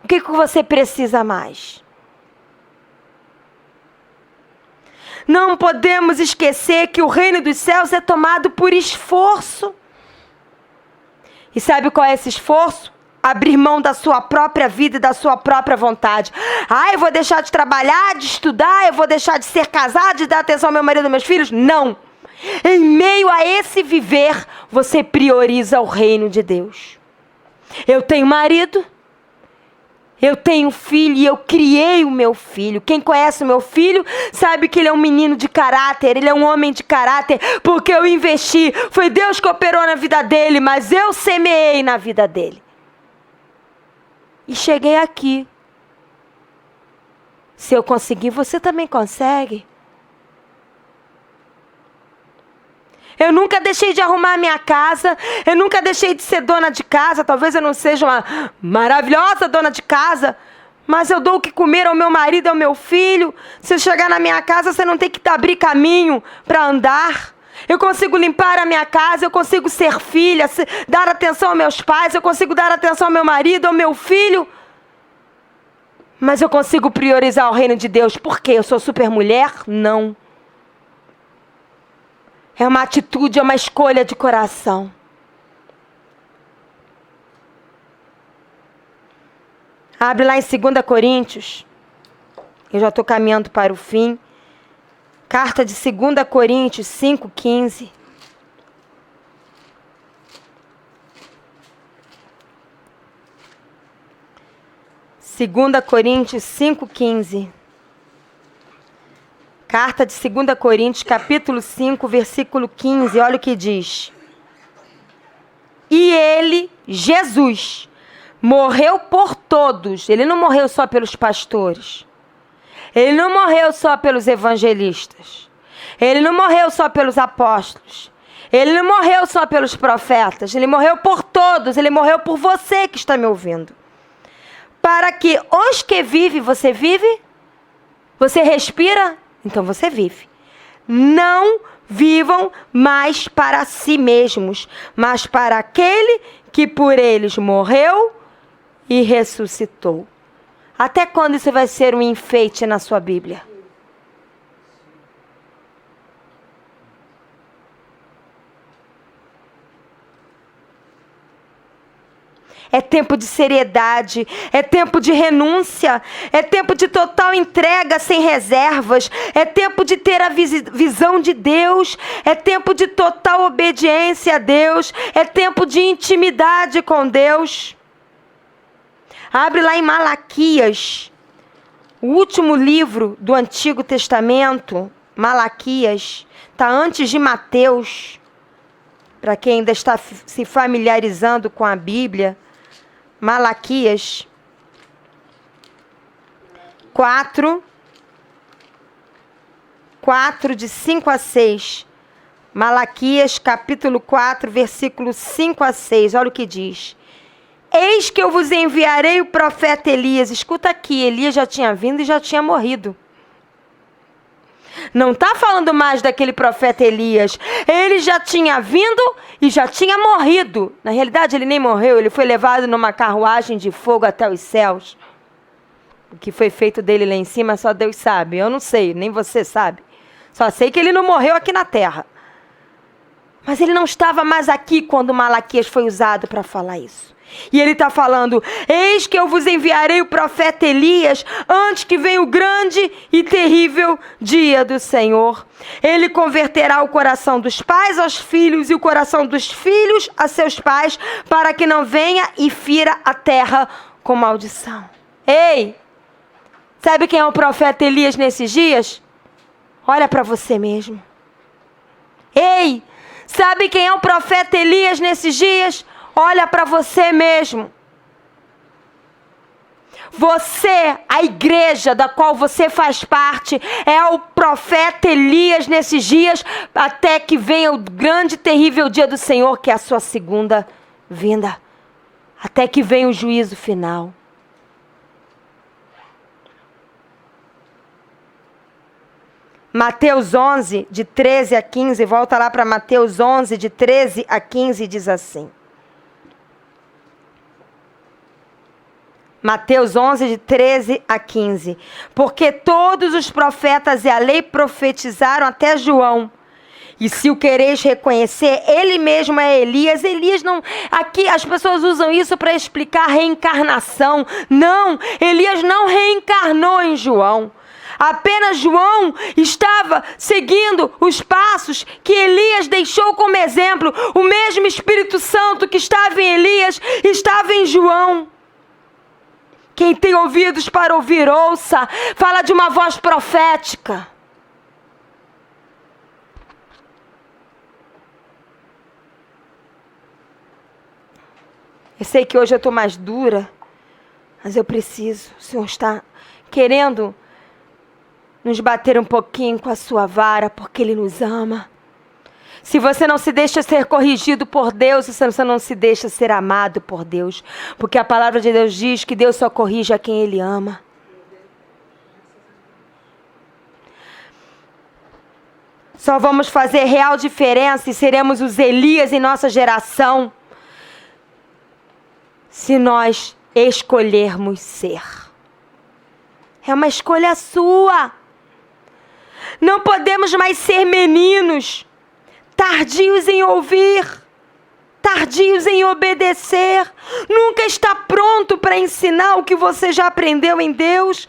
O que você precisa mais? Não podemos esquecer que o reino dos céus é tomado por esforço. E sabe qual é esse esforço? Abrir mão da sua própria vida e da sua própria vontade. Eu vou deixar de trabalhar, de estudar, eu vou deixar de ser casado, de dar atenção ao meu marido e aos meus filhos? Não. Em meio a esse viver, você prioriza o reino de Deus. Eu tenho marido, eu tenho filho e eu criei o meu filho. Quem conhece o meu filho sabe que ele é um menino de caráter, ele é um homem de caráter, porque eu investi. Foi Deus que operou na vida dele, mas eu semeei na vida dele. E cheguei aqui. Se eu conseguir, você também consegue. Eu nunca deixei de arrumar a minha casa. Eu nunca deixei de ser dona de casa. Talvez eu não seja uma maravilhosa dona de casa, mas eu dou o que comer ao meu marido e ao meu filho. Se eu chegar na minha casa, você não tem que abrir caminho para andar. Eu consigo limpar a minha casa, eu consigo ser filha, dar atenção aos meus pais, eu consigo dar atenção ao meu marido, ao meu filho. Mas eu consigo priorizar o reino de Deus. Por quê? Eu sou super mulher? Não. É uma atitude, é uma escolha de coração. Abre lá em 2 Coríntios. Eu já estou caminhando para o fim. Carta de 2 Coríntios 5,15. 2 Coríntios 5,15. Carta de 2 Coríntios, capítulo 5, versículo 15. Olha o que diz. E ele, Jesus, morreu por todos. Ele não morreu só pelos pastores. Ele não morreu só pelos evangelistas. Ele não morreu só pelos apóstolos. Ele não morreu só pelos profetas. Ele morreu por todos. Ele morreu por você que está me ouvindo. Para que os que vivem, você vive? Você respira? Então você vive. Não vivam mais para si mesmos, mas para aquele que por eles morreu e ressuscitou. Até quando isso vai ser um enfeite na sua Bíblia? É tempo de seriedade, é tempo de renúncia, é tempo de total entrega sem reservas, é tempo de ter a visão de Deus, é tempo de total obediência a Deus, é tempo de intimidade com Deus. Abre lá em Malaquias, o último livro do Antigo Testamento. Malaquias, está antes de Mateus, para quem ainda está se familiarizando com a Bíblia. Malaquias 4, de 5 a 6. Malaquias, capítulo 4, versículo 5 a 6. Olha o que diz. Eis que eu vos enviarei o profeta Elias. Escuta aqui, Elias já tinha vindo e já tinha morrido. Não está falando mais daquele profeta Elias. Ele já tinha vindo e já tinha morrido. Na realidade, ele nem morreu. Ele foi levado numa carruagem de fogo até os céus. O que foi feito dele lá em cima, só Deus sabe. Eu não sei, nem você sabe. Só sei que ele não morreu aqui na terra. Mas ele não estava mais aqui quando Malaquias foi usado para falar isso. E ele está falando, eis que eu vos enviarei o profeta Elias antes que venha o grande e terrível dia do Senhor. Ele converterá o coração dos pais aos filhos e o coração dos filhos a seus pais, para que não venha e fira a terra com maldição. Ei, sabe quem é o profeta Elias nesses dias? Olha para você mesmo. Ei, sabe quem é o profeta Elias nesses dias? Olha para você mesmo. Você, a igreja da qual você faz parte, é o profeta Elias nesses dias, até que venha o grande e terrível dia do Senhor, que é a sua segunda vinda. Até que venha o juízo final. Mateus 11, de 13 a 15, volta lá para Mateus 11, de 13 a 15, diz assim. Mateus 11, de 13 a 15. Porque todos os profetas e a lei profetizaram até João. E se o quereis reconhecer, ele mesmo é Elias. Elias não... Aqui as pessoas usam isso para explicar reencarnação. Não, Elias não reencarnou em João. Apenas João estava seguindo os passos que Elias deixou como exemplo. O mesmo Espírito Santo que estava em Elias estava em João. Quem tem ouvidos para ouvir, ouça. Fala de uma voz profética. Eu sei que hoje eu estou mais dura, mas eu preciso. O Senhor está querendo nos bater um pouquinho com a sua vara, porque Ele nos ama. Se você não se deixa ser corrigido por Deus, se você não se deixa ser amado por Deus, porque a palavra de Deus diz que Deus só corrige a quem Ele ama. Só vamos fazer real diferença e seremos os Elias em nossa geração se nós escolhermos ser. É uma escolha sua. Não podemos mais ser meninos, tardios em ouvir, tardios em obedecer. Nunca está pronto para ensinar o que você já aprendeu em Deus.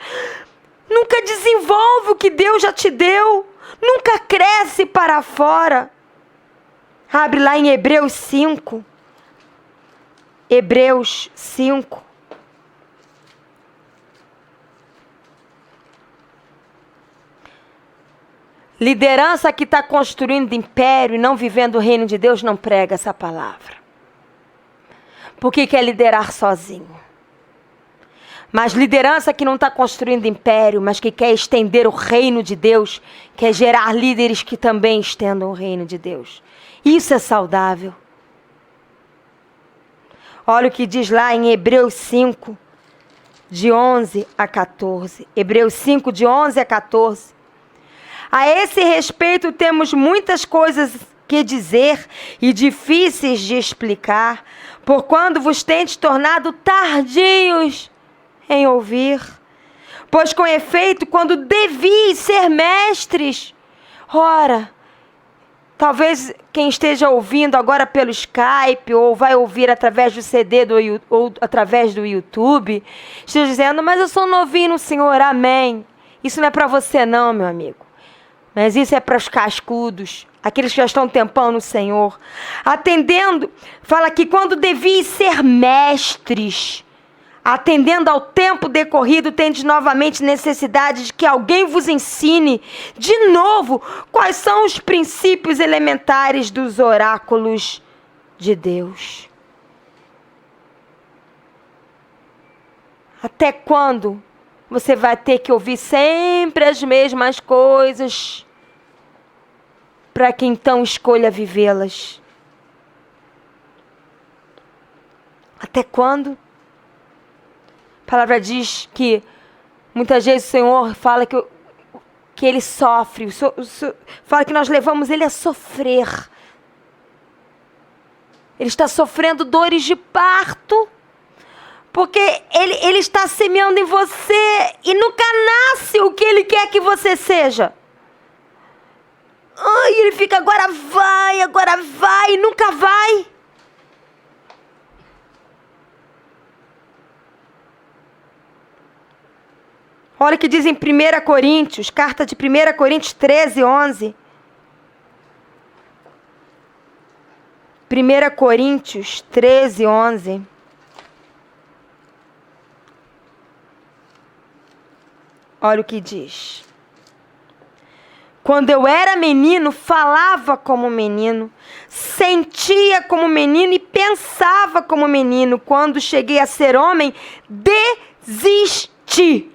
Nunca desenvolve o que Deus já te deu. Nunca cresce para fora. Abre lá em Hebreus 5. Hebreus 5. Liderança que está construindo império e não vivendo o reino de Deus não prega essa palavra. Porque quer liderar sozinho. Mas liderança que não está construindo império, mas que quer estender o reino de Deus, quer gerar líderes que também estendam o reino de Deus. Isso é saudável. Olha o que diz lá em Hebreus 5, de 11 a 14. Hebreus 5, de 11 a 14. A esse respeito temos muitas coisas que dizer e difíceis de explicar, porquanto vos tendes tornado tardios em ouvir. Pois com efeito, quando devis ser mestres, ora, talvez quem esteja ouvindo agora pelo Skype ou vai ouvir através do CD ou através do YouTube, esteja dizendo, mas eu sou novinho no Senhor, amém. Isso não é para você não, meu amigo. Mas isso é para os cascudos, aqueles que já estão um tempão no Senhor. Atendendo, fala que quando deviam ser mestres, atendendo ao tempo decorrido, tendes novamente necessidade de que alguém vos ensine de novo quais são os princípios elementares dos oráculos de Deus. Até quando você vai ter que ouvir sempre as mesmas coisas para que então escolha vivê-las? Até quando? A palavra diz que muitas vezes o Senhor fala que Ele sofre, fala que nós levamos Ele a sofrer. Ele está sofrendo dores de parto, porque ele está semeando em você e nunca nasce o que Ele quer que você seja. Ai, Ele fica, agora vai, e nunca vai. Olha o que diz em 1 Coríntios, carta de 1 Coríntios 13, 11. 1 Coríntios 13, 11. Olha o que diz. Quando eu era menino, falava como menino, sentia como menino e pensava como menino. Quando cheguei a ser homem, desisti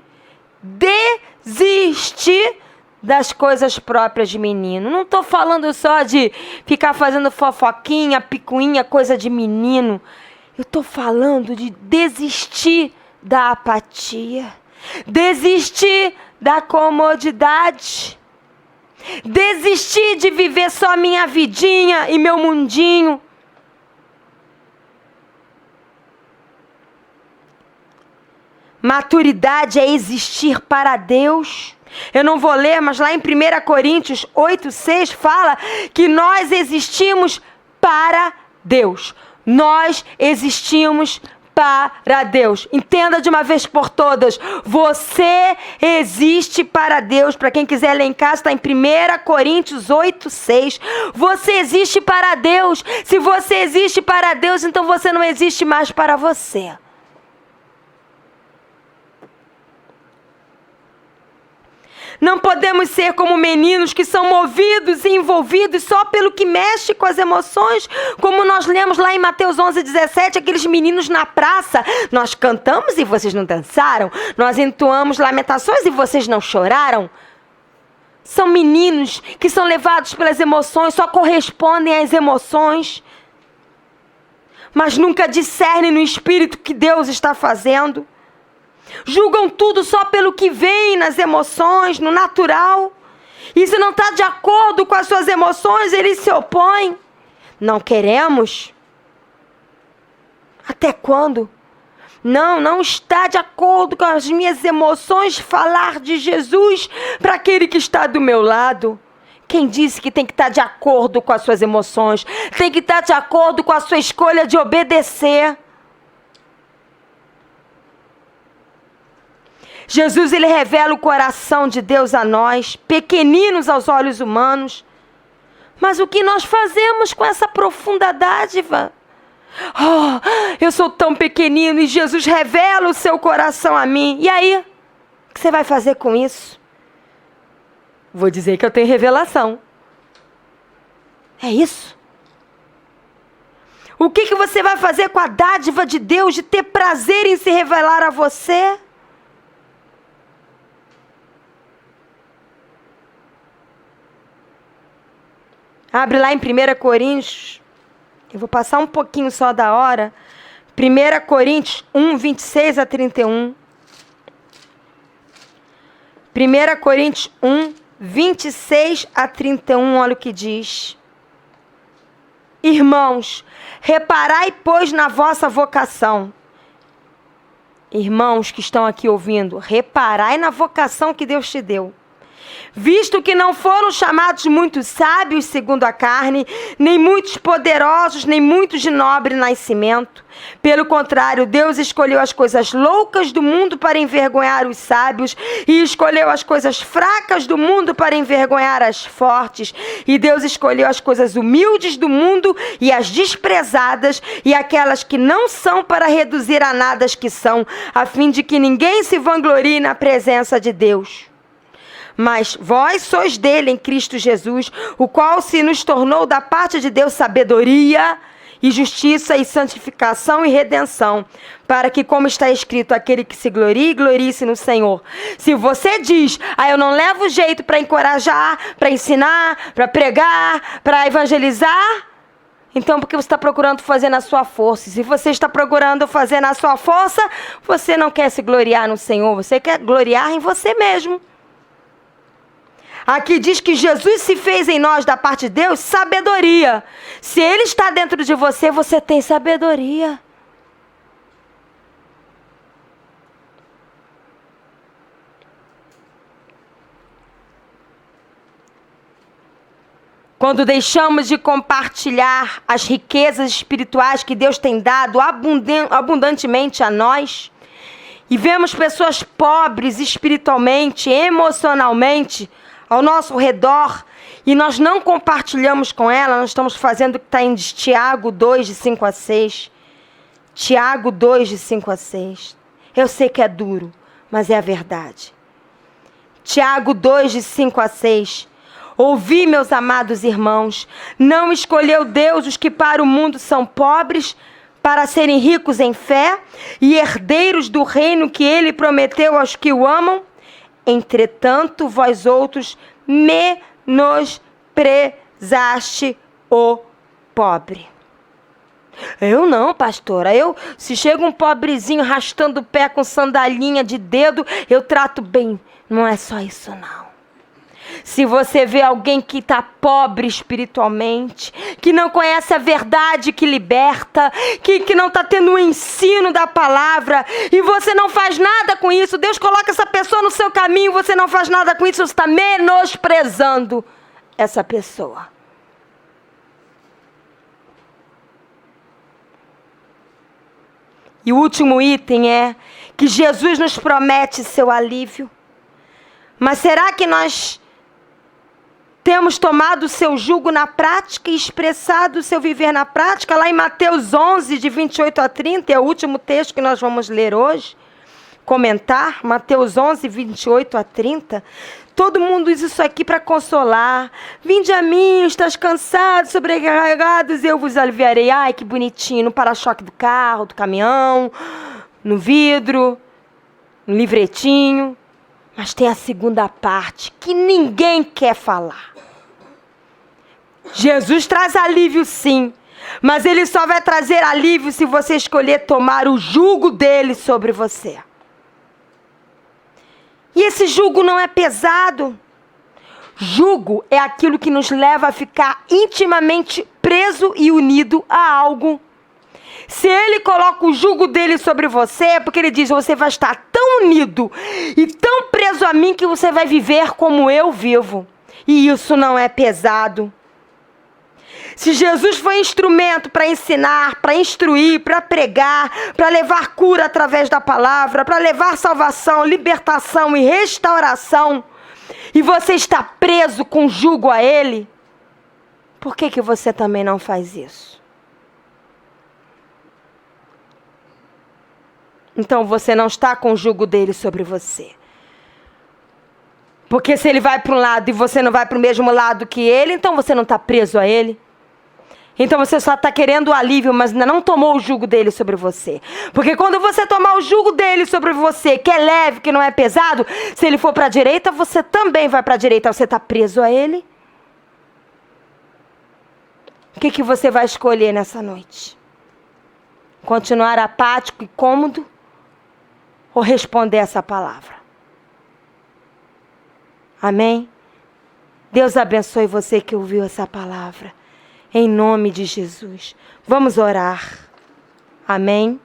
das coisas próprias de menino. Não estou falando só de ficar fazendo fofoquinha, picuinha, coisa de menino. Eu estou falando de desistir da apatia, desistir da comodidade, desistir de viver só minha vidinha e meu mundinho. . 1 Maturidade é existir para Deus. Eu não vou ler, mas lá em 1 Coríntios 8:6 fala que nós existimos para Deus. Nós existimos para Deus. Entenda de uma vez por todas. Você existe para Deus. Para quem quiser ler em casa, está em 1 Coríntios 8:6. Você existe para Deus. Se você existe para Deus, então você não existe mais para você. Não podemos ser como meninos que são movidos e envolvidos só pelo que mexe com as emoções, como nós lemos lá em Mateus 11:17, aqueles meninos na praça. Nós cantamos e vocês não dançaram. Nós entoamos lamentações e vocês não choraram. São meninos que são levados pelas emoções, só correspondem às emoções, mas nunca discernem no espírito que Deus está fazendo. Julgam tudo só pelo que vem nas emoções, no natural. E se não está de acordo com as suas emoções, eles se opõem. Não queremos. Até quando? Não está de acordo com as minhas emoções falar de Jesus para aquele que está do meu lado. Quem disse que tem que estar de acordo com as suas emoções? Tem que estar de acordo com a sua escolha de obedecer. Jesus, ele revela o coração de Deus a nós, pequeninos aos olhos humanos. Mas o que nós fazemos com essa profunda dádiva? Oh, eu sou tão pequenino e Jesus revela o seu coração a mim. E aí? O que você vai fazer com isso? Vou dizer que eu tenho revelação. É isso. O que você vai fazer com a dádiva de Deus de ter prazer em se revelar a você? Abre lá em 1 Coríntios, eu vou passar um pouquinho só da hora. 1 Coríntios 1:26 a 31. 1 Coríntios 1:26 a 31, olha o que diz. Irmãos, reparai, pois, na vossa vocação. Irmãos que estão aqui ouvindo, reparai na vocação que Deus te deu. Visto que não foram chamados muitos sábios segundo a carne, nem muitos poderosos, nem muitos de nobre nascimento. Pelo contrário, Deus escolheu as coisas loucas do mundo para envergonhar os sábios, e escolheu as coisas fracas do mundo para envergonhar as fortes. E Deus escolheu as coisas humildes do mundo e as desprezadas, e aquelas que não são, para reduzir a nada as que são, a fim de que ninguém se vanglorie na presença de Deus. Mas vós sois dele em Cristo Jesus, o qual se nos tornou da parte de Deus sabedoria e justiça e santificação e redenção, para que, como está escrito, aquele que se glorie, glorie-se no Senhor. Se você diz, eu não levo jeito para encorajar, para ensinar, para pregar, para evangelizar, então porque você está procurando fazer na sua força. Se você está procurando fazer na sua força, você não quer se gloriar no Senhor, você quer gloriar em você mesmo. Aqui diz que Jesus se fez em nós, da parte de Deus, sabedoria. Se Ele está dentro de você, você tem sabedoria. Quando deixamos de compartilhar as riquezas espirituais que Deus tem dado abundantemente a nós, e vemos pessoas pobres espiritualmente, emocionalmente, ao nosso redor, e nós não compartilhamos com ela, nós estamos fazendo o que está em Tiago 2, de 5 a 6. Tiago 2, de 5 a 6. Eu sei que é duro, mas é a verdade. Tiago 2, de 5 a 6. Ouvi, meus amados irmãos, não escolheu Deus os que para o mundo são pobres, para serem ricos em fé e herdeiros do reino que Ele prometeu aos que o amam? Entretanto, vós outros menosprezaste o pobre. Eu não, pastora. Se chega um pobrezinho arrastando o pé com sandalinha de dedo, eu trato bem. Não é só isso, não. Se você vê alguém que está pobre espiritualmente, que não conhece a verdade que liberta, que não está tendo um ensino da palavra, e você não faz nada com isso, Deus coloca essa pessoa no seu caminho, você não faz nada com isso, você está menosprezando essa pessoa. E o último item é que Jesus nos promete seu alívio. Mas será que nós temos tomado o seu jugo na prática e expressado o seu viver na prática? Lá em Mateus 11, de 28 a 30, é o último texto que nós vamos ler hoje, comentar, Mateus 11, 28 a 30. Todo mundo usa isso aqui para consolar. Vinde a mim, estás cansados, sobrecarregados, eu vos aliviarei. Ai, que bonitinho, no para-choque do carro, do caminhão, no vidro, no livretinho. Mas tem a segunda parte, que ninguém quer falar. Jesus traz alívio sim, mas Ele só vai trazer alívio se você escolher tomar o jugo dele sobre você. E esse jugo não é pesado. Jugo é aquilo que nos leva a ficar intimamente preso e unido a algo. Se Ele coloca o jugo dele sobre você, é porque Ele diz, você vai estar tão unido e tão preso a mim que você vai viver como eu vivo. E isso não é pesado. Se Jesus foi instrumento para ensinar, para instruir, para pregar, para levar cura através da palavra, para levar salvação, libertação e restauração, e você está preso com jugo a Ele, por que você também não faz isso? Então você não está com o jugo dele sobre você. Porque se ele vai para um lado e você não vai para o mesmo lado que ele, então você não está preso a ele. Então você só está querendo o alívio, mas ainda não tomou o jugo dele sobre você. Porque quando você tomar o jugo dele sobre você, que é leve, que não é pesado, se ele for para a direita, você também vai para a direita. Você está preso a ele? O que você vai escolher nessa noite? Continuar apático e cômodo? Ou responder essa palavra? Amém? Deus abençoe você que ouviu essa palavra. Em nome de Jesus. Vamos orar. Amém?